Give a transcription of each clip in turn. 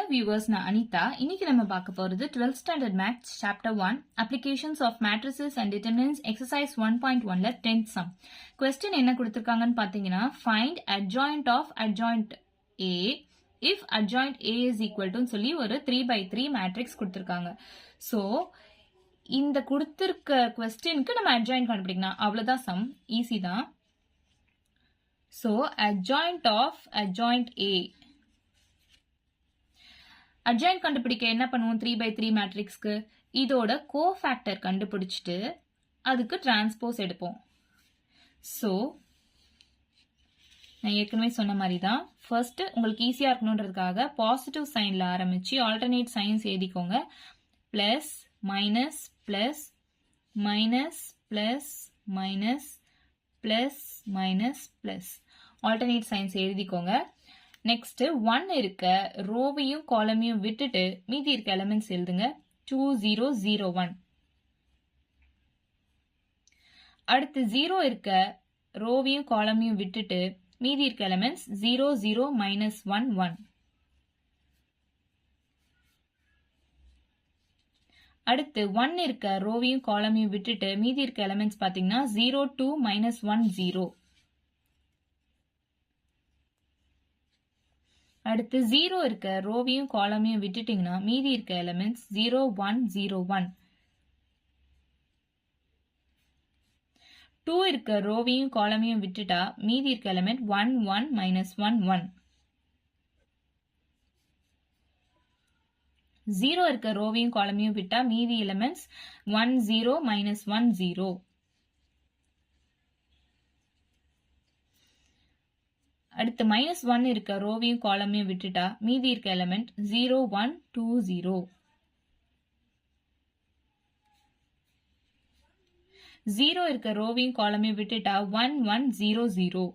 Hello viewers, நான் அனிதா. இன்னைக்கு நம்ம பார்க்க போறது 12th standard maths chapter 1 applications of matrices and determinants exercise 1.1ல 10th sum. Question என்ன கொடுத்திருக்காங்கன்னு பாத்தீங்கன்னா find adjoint of adjoint A if adjoint A is equal to சொல்லி ஒரு 3x3 matrix கொடுத்திருக்காங்க. So இந்த கொடுத்திருக்க questionக்கு நம்ம adjoint கண்டுபிடிக்கணும். அவ்வளவுதான் sum, ஈஸி தான். So adjoint of adjoint A. adjoint கண்டுபிடிக்க என்ன பண்ணுவோம் 3x3 மேட்ரிக்ஸ்க்கு இதோட கோஃபேக்டர் கண்டுபிடிச்சிட்டு அதுக்கு டிரான்ஸ்போஸ் எடுப்போம். ஸோ நான் ஏற்கனவே சொன்ன மாதிரி தான் ஃபர்ஸ்ட் உங்களுக்கு ஈஸியாக இருக்கணுன்றதுக்காக பாசிட்டிவ் சைனில் ஆரம்பிச்சு ஆல்டர்னேட் சைன்ஸ் எழுதிக்கோங்க. Plus minus plus minus plus minus plus minus plus alternate science எழுதிக்கோங்க. நெக்ஸ்ட் 1 இருக்க ரோவையும் காலமையும் விட்டுட்டு மீதி இருக்க எலிமெண்ட்ஸ் எழுதுங்க. 2 0 0 1. அடுத்து 0 இருக்க ரோவையும் காலமையும் விட்டுட்டு மீதி இருக்க எலிமெண்ட்ஸ் 0 0 -1 1. அடுத்து 1 இருக்க ரோவையும் காலமையும் விட்டுட்டு மீதி இருக்க எலிமெண்ட்ஸ் பாத்தீங்கன்னா 0 2 -1 0. அடுத்து 0 இருக்க ரோவையும் காலமையும் விட்டுட்டீங்கன்னா மீதி இருக்க எலிமெண்ட்ஸ் 0 1 0 1. 2 இருக்க ரோவையும் காலமையும் விட்டுட்டா மீதி இருக்க எலிமெண்ட் 1 1 -1 1. 0 இருக்க ரோவையும் காலமையும் விட்டா மீதி எலிமெண்ட்ஸ் 1 0 -1 0. அடுத்து -1 இருக்க ரோவையும் காலமையும் விட்டுட்டா மீதி இருக்க எலிமெண்ட் 0 1 2 0. 0 இருக்க ரோவையும் காலமையும் விட்டுட்டா 1 1 0 0.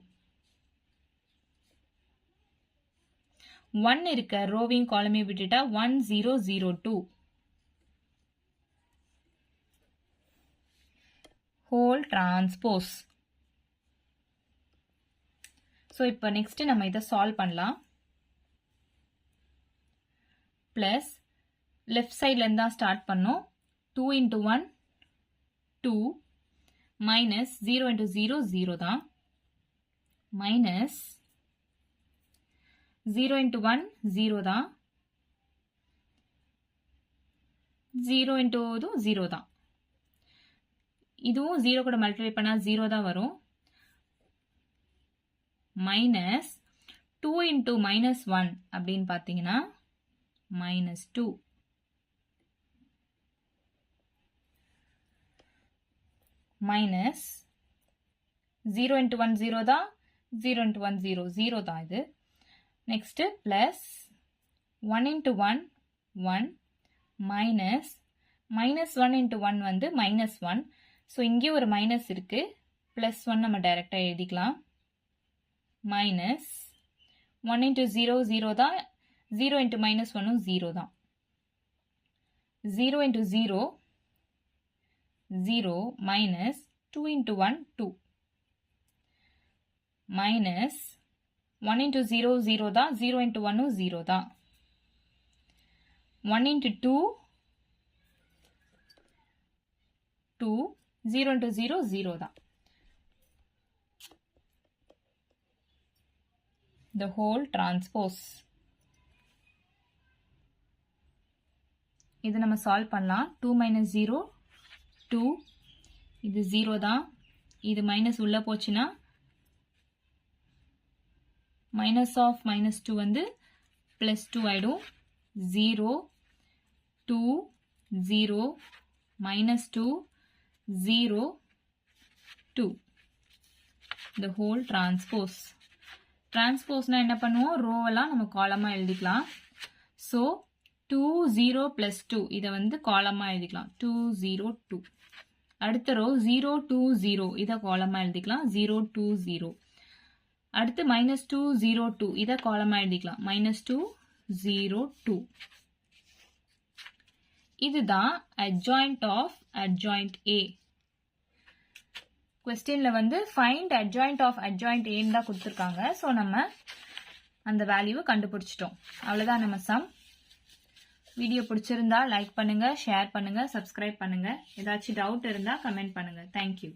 1 இருக்க ரோவையும் காலமையும் விட்டுட்டா 1 0 0 2. Whole transpose. ஸோ இப்போ நெக்ஸ்ட் நம்ம இதை சால்வ் பண்ணலாம். பிளஸ் லெஃப்ட் சைட்ல இருந்தா ஸ்டார்ட் பண்ணோம். 2 into 1 2 மைனஸ் 0 into 0 0 தான். மைனஸ் 0 into 1 0 தான். 0 into 0 தான். இதுவும் 0 கூட மல்டிப்ளை பண்ணா 0 தான் வரும். மைனஸ் 2 into -1 அப்படின்னு பார்த்தீங்கன்னா -2. மைனஸ் 0 into 1 0 தான். 0 into 1 0 0 தான் இது. Next plus 1 into 1 1 minus -1 into 1 வந்து -1. ஸோ இங்கே ஒரு மைனஸ் இருக்கு. +1 நம்ம டைரக்டா எழுதிக்கலாம். மைனஸ் 1 into 0 0 தான். 0 into -1 0 தான். 0 into 0 0 minus 2 into 1 2 minus 1 into 0 0 தான். 0 into 1 0 தான். 1 into 2 2 0 into 0 0 தான். The whole transpose. இது நம்ம சால்வ் பண்ணலாம். 2 - 0 2. இது 0 தான். இது மைனஸ் உள்ள போச்சுன்னா மைனஸ் ஆஃப் -2 வந்து +2 ஆயிடும். 0 2 0 -2 0 2. The whole transpose. டிரான்ஸ்போஸ்னா என்ன பண்ணுவோம், ரோவெல்லாம் நம்ம காலமா எழுதிக்கலாம். ஸோ 2 0 +2 இதை வந்து காலமா எழுதிக்கலாம். 2 0 2. அடுத்த ரோ 0 2 0 இதை காலமா எழுதிக்கலாம். 0 2 0. அடுத்து -2 0 2 இதை காலமா எழுதிக்கலாம். -2 0 2. இதுதான் adjoint of adjoint A. கொஸ்டின்ல வந்து find adjoint of adjoint A தான் கொடுத்துருக்காங்க. ஸோ நம்ம அந்த வேல்யூவை கண்டுபிடிச்சிட்டோம். அவ்வளோதான் நம்ம சம். வீடியோ பிடிச்சிருந்தா லைக் பண்ணுங்க, ஷேர் பண்ணுங்க, சப்ஸ்கிரைப் பண்ணுங்க. ஏதாச்சும் டவுட் இருந்தா கமெண்ட் பண்ணுங்க. தேங்க்யூ.